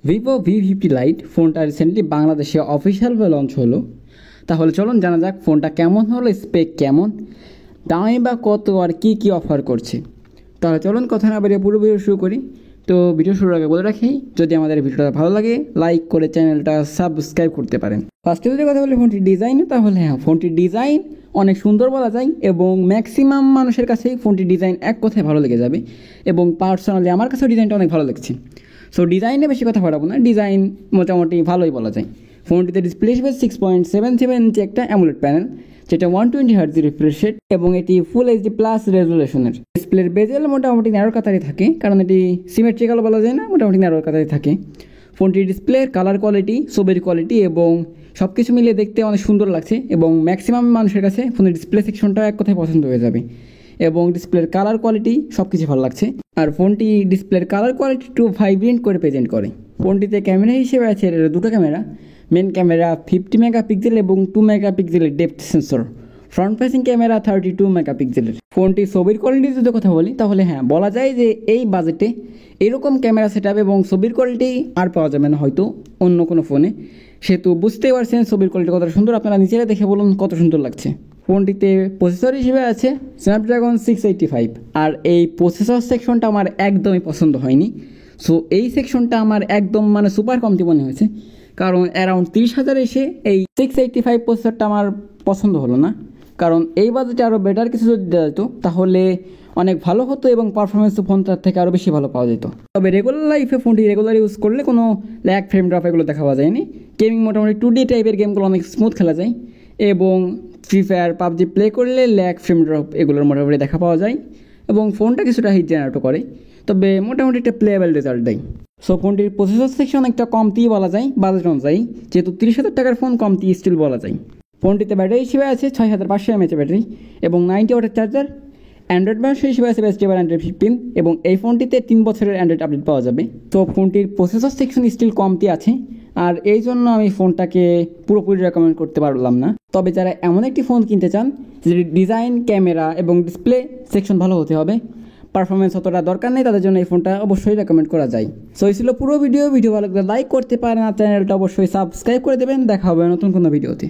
Vivo V50 light ফোনটা recently বাংলাদেশে অফিসিয়ালভাবে launch হলো। তাহলে চলুন জানা যাক ফোনটা কেমন হলো, স্পেক কেমন, দামে বা কত, আর কী কী অফার করছে। তাহলে চলুন কথা না বেরিয়ে পুরো ভিডিও শুরু করি। তো ভিডিও শুরুর আগে বলে রাখি, যদি আমাদের ভিডিওটা ভালো লাগে লাইক করে চ্যানেলটা সাবস্ক্রাইব করতে পারেন। ফার্স্টে যদি কথা বলি ফোনটির ডিজাইনে, তাহলে হ্যাঁ, ফোনটির ডিজাইন অনেক সুন্দর বলা যায় এবং ম্যাক্সিমাম মানুষের কাছেই ফোনটির ডিজাইন এক কথায় ভালো লেগে যাবে এবং পার্সোনালি আমার কাছেও ডিজাইনটা অনেক ভালো লাগছে। সো ডিজাইনে বেশি কথা বাড়াবো না, ডিজাইন মোটামুটি ভালোই বলা যায়। ফোনটিতে ডিসপ্লে হিসেবে 6.77 ইঞ্চি একটা অ্যামোলেড প্যানেল, যেটা 120 হার্জ রিফ্রেশ রেট এবং এটি ফুল এইচডি প্লাস রেজুলেশনের। ডিসপ্লের বেজেল মোটামুটি ন্যারো কাতারে থাকে, কারণ এটি সিমেট্রিক্যাল বলা যায় না, মোটামুটি ন্যারো কাতারে থাকে। ফোনটির ডিসপ্লের কালার কোয়ালিটি, ছবির কোয়ালিটি এবং সব কিছু মিলিয়ে দেখতে অনেক সুন্দর লাগছে এবং ম্যাক্সিমাম মানুষের কাছে ফোনের ডিসপ্লে সেকশনটা এক কথায় পছন্দ হয়ে যাবে এবং ডিসপ্লের কালার কোয়ালিটি সব কিছু ভালো লাগছে। আর ফোনটি ডিসপ্লের কালার কোয়ালিটি একটু ভাইব্রেন্ট করে প্রেজেন্ট করে। ফোনটিতে ক্যামেরা হিসেবে আছে দুটো ক্যামেরা। মেন ক্যামেরা 50 মেগাপিক্সেল এবং 2 মেগাপিক্সেলের depth sensor. Front facing camera 32 মেগাপিক্সেলের। ফোনটি ছবির কোয়ালিটি যদি কথা বলি, তাহলে হ্যাঁ, বলা যায় যে এই বাজেটে এরকম ক্যামেরা সেটআপ এবং ছবির কোয়ালিটি আর পাওয়া যাবে না হয়তো অন্য কোনো ফোনে। সেহেতু বুঝতেই পারছেন ছবির কোয়ালিটি কতটা সুন্দর, আপনারা নিজেরা দেখে বলুন কত সুন্দর লাগছে। ফোনটিতে প্রসেসর হিসেবে আছে স্ন্যাপড্রাগন 685, আর এই প্রসেসর সেকশনটা আমার একদমই পছন্দ হয়নি। সো এই সেকশনটা আমার একদম সুপার কমতি মনে হয়েছে, কারণ অ্যারাউন্ড 30,000 এসে এই 685 প্রসেসরটা আমার পছন্দ হলো না। কারণ এই বাজেটে আরও বেটার কিছু যদি দেওয়া যেত তাহলে অনেক ভালো হতো এবং পারফরমেন্সও ফোনটার থেকে আরও বেশি ভালো পাওয়া যেত। তবে রেগুলার লাইফে ফোনটি রেগুলার ইউজ করলে কোনো ল্যাগ, ফ্রেম ড্রপ এগুলো দেখা পাওয়া যায়নি। গেমিং মোটামুটি 2D টাইপের গেমগুলো অনেক স্মুথ খেলা যায় এবং ফ্রি ফায়ার, পাবজি প্লে করলে ল্যাগ, ফ্রেম ড্রপ এগুলোর মোটামুটি দেখা পাওয়া যায় এবং ফোনটা কিছুটা হিট জেনারেটও করে, তবে মোটামুটি একটা প্লেয়েবল রেজাল্ট দেয়। সো ফোনটির প্রসেসর সেকশন একটা কমতিই বলা যায় বাজেট অনুযায়ী, যেহেতু 30,000 টাকার ফোন কমতি স্টিল বলা যায়। ফোনটিতে ব্যাটারি হিসেবে আছে 6500 mAh ব্যাটারি এবং 90 ওয়াটের চার্জার। অ্যান্ড্রয়েড ভার্সন হিসেবে আছে বেস্ট এভার অ্যান্ড্রয়েড 15 এবং এই ফোনটিতে 3 বছরের অ্যান্ড্রয়েড আপডেট পাওয়া যাবে। তো ফোনটির প্রসেসর সেকশন স্টিল কমতি আছে, আর এই জন্য আমি ফোনটাকে পুরোপুরি রেকমেন্ড করতে পারলাম না। তবে যারা এমন একটি ফোন কিনতে চান যেটি ডিজাইন, ক্যামেরা এবং ডিসপ্লে সেকশন ভালো হতে হবে, পারফরমেন্স অতটা দরকার নেই, তাদের জন্য এই ফোনটা অবশ্যই রেকমেন্ড করা যায়। সো এই ছিল পুরো ভিডিও ভালো লাগলে লাইক করতে পারেন আর চ্যানেলটা অবশ্যই সাবস্ক্রাইব করে দেবেন। দেখা হবে নতুন কোনো ভিডিওতে।